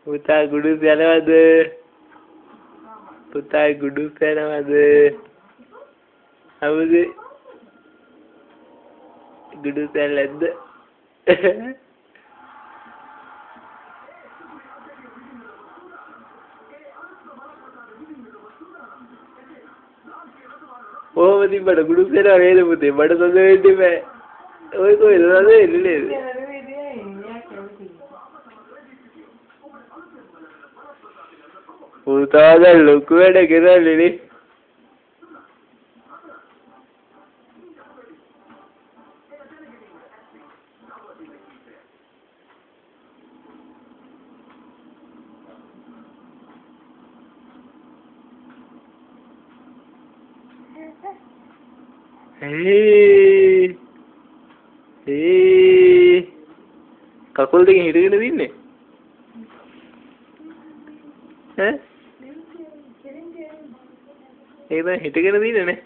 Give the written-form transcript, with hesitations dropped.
පුතා ගුඩු යනවද? පුතා ගුඩු යනවද? අවුද? ගුඩු පැලද්ද? ඕම තිබ්බට ගුඩු පැලව නේද පුතේ? මට සඳ වෙන්න බෑ. ඔය කොහෙද සඳ වෙන්නේ නේද? පුතා දැන් ලොකු වැඩ කරන්නේ නේ. කකුල් දෙකෙන් හිටගෙන තින්නේ ඈ ඒක දැන් හිටගෙන තින්නේ නේ